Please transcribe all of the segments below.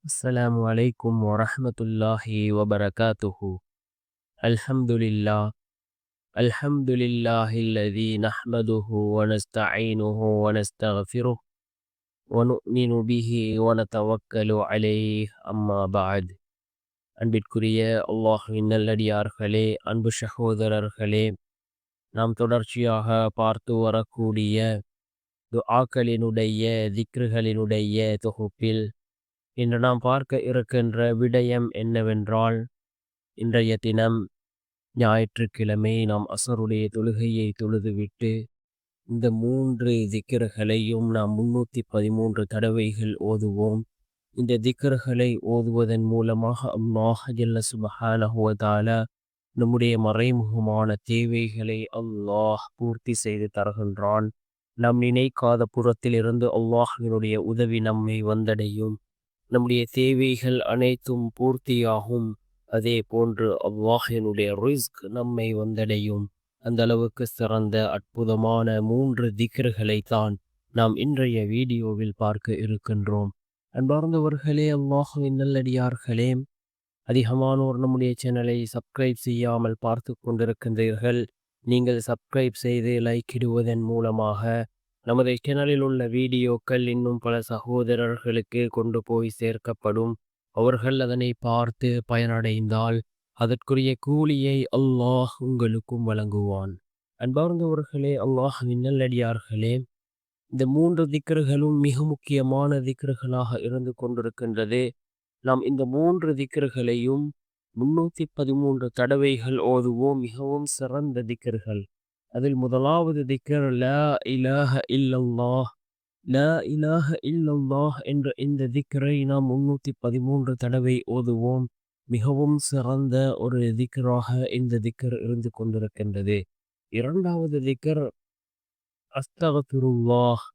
السلام عليكم ورحمة الله وبركاته. الحمد لله. الحمد لله الذي نحمده ونستعينه ونستغفره ونؤمن به ونتوكل عليه. أما بعد. அன்பிற்குரிய அல்லாஹ்வின் நல்லடியார்களே, அன்பு சகோதரர்களே, நாம் தொடர்ச்சியாக பார்த்து வரக்கூடிய துஆக்களினுடைய திக்ருகளினுடைய தொகுப்பில் இன்று நாம் பார்க்க இருக்கின்ற விடயம் என்னவென்றால், இன்றைய தினம் ஞாயிற்றுக்கிழமை நாம் அசருடைய தொழுகையை தொழுதுவிட்டு இந்த 3 திக்ருகளையும் நாம் 313 தடவைகள் ஓதுவோம். இந்த திக்ருகளை ஓதுவதன் மூலமாக அல்லாஹ் ஜல்ல சுப்ஹானஹு வ தஆலா நம்முடைய மறைமுகமான தேவைகளை அல்லாஹ் பூர்த்தி செய்து தருகின்றான். நாம் நினைக்காத புறத்திலிருந்து அல்லாஹ்வினுடைய உதவி நம்மை வந்தடையும். நம்முடைய தேவைகள் அனைத்தும் பூர்த்தியாகும். அதே போன்று அல்லாஹ்வினுடைய ரிஸ்க் நம்மை வந்தடையும். அந்த அளவுக்கு சிறந்த அற்புதமான 3 திக்ருகளை தான் நாம் இன்றைய வீடியோவில் பார்க்க இருக்கின்றோம். அன்பார்ந்தவர்களே, அல்லாஹ்வின் நல்லடியார்களே, அதிகமானோர் நம்முடைய சேனலை சப்ஸ்கிரைப் செய்யாமல் பார்த்து கொண்டிருக்கின்றீர்கள். நீங்கள் சப்ஸ்கிரைப் செய்து லைக் இடுவதன் மூலமாக நமது சேனலில் உள்ள வீடியோக்கள் இன்னும் பல சகோதரர்களுக்கு கொண்டு போய் சேர்க்கப்படும். அவர்கள் அதனை பார்த்து பயனடைந்தால் அதற்குரிய கூலியை அல்லாஹ் உங்களுக்கும் வழங்குவான். அன்பார்ந்தவர்களே, அல்லாஹ்வின் நல்லடியார்களே, இந்த 3 திக்ருகளும் மிக முக்கியமான திக்ருகளாக இருந்து கொண்டிருக்கின்றது. நாம் இந்த 3 திக்ருகளையும் 313 தடவைகள் ஓதுவோம். மிகவும் சிறந்த திக்ருகள். அதில் முதலாவது திக்ர் லா இலாஹ இல்லல்லாஹ். லா இலாஹ இல்லல்லாஹ் என்ற இந்த திக்ரை நாம் 313 தடவை ஓதுவோம். மிகவும் சிறந்த ஒரு திக்ராக இந்த திக்ர் இருந்து கொண்டிருக்கின்றது. இரண்டாவது திக்ர் அஸ்தக்ஃபிருல்லாஹ்.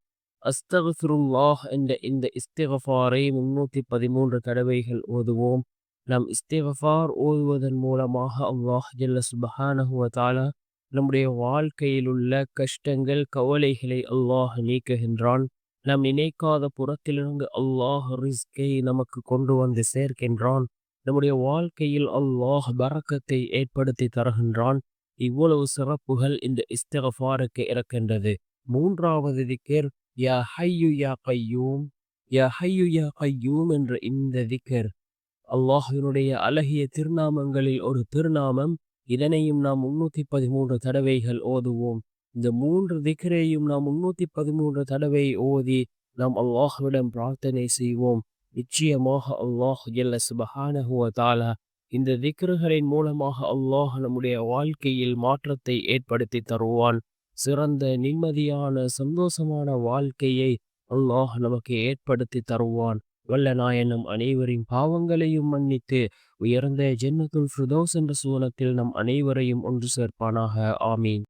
அஸ்தக்ஃபிருல்லாஹ் என்ற இந்த இஸ்திக்ஃபாரை 313 தடவைகள் ஓதுவோம். நாம் இஸ்திக்ஃபார் ஓதுவதன் மூலமாக அல்லாஹ் ஜல்ல சுப்ஹானஹு வ தஆலா நம்முடைய வாழ்க்கையில் உள்ள கஷ்டங்கள் கவலைகளை அல்லாஹ் நீக்குகின்றான். நாம் நினைக்காத புறத்திலிருந்து அல்லாஹ் ரிஸ்கை நமக்கு கொண்டு வந்து சேர்க்கின்றான். நம்முடைய வாழ்க்கையில் அல்லாஹ் பரக்கத்தை ஏற்படுத்தி தருகின்றான். இவ்வளவு சிறப்புகள் இந்த இஸ்திக்ஃபாருக்கு இருக்கின்றது. மூன்றாவது திக்ர் யா ஹய்யு யா கய்யூம். யா ஹய்யு யா கய்யூம் என்ற இந்த திக்ர் அல்லாஹ்வினுடைய அழகிய திருநாமங்களில் ஒரு திருநாமம். இதனையும் நாம் 313 தடவைகள் ஓதுவோம். இந்த 3 திக்ரையும் நாம் 313 தடவை ஓதி நாம் அல்லாஹ்விடம் பிரார்த்தனை செய்வோம். நிச்சயமாக அல்லாஹ் ஜல்ல சுப்ஹானஹு வ தஆலா இந்த திக்ருகளின் மூலமாக அல்லாஹ் நம்முடைய வாழ்க்கையில் மாற்றத்தை ஏற்படுத்தி தருவான். சிறந்த நிம்மதியான சந்தோஷமான வாழ்க்கையை அல்லாஹ் நமக்கு ஏற்படுத்தி தருவான். வல்ல நாயன் நம் அனைவரின் பாவங்களையும் மன்னித்து உயர்ந்த ஜன்னத்துல் ஃபிர்தௌஸ் என்ற சுவனத்தில் நம் அனைவரையும் ஒன்று சேர்ப்பானாக. ஆமீன்.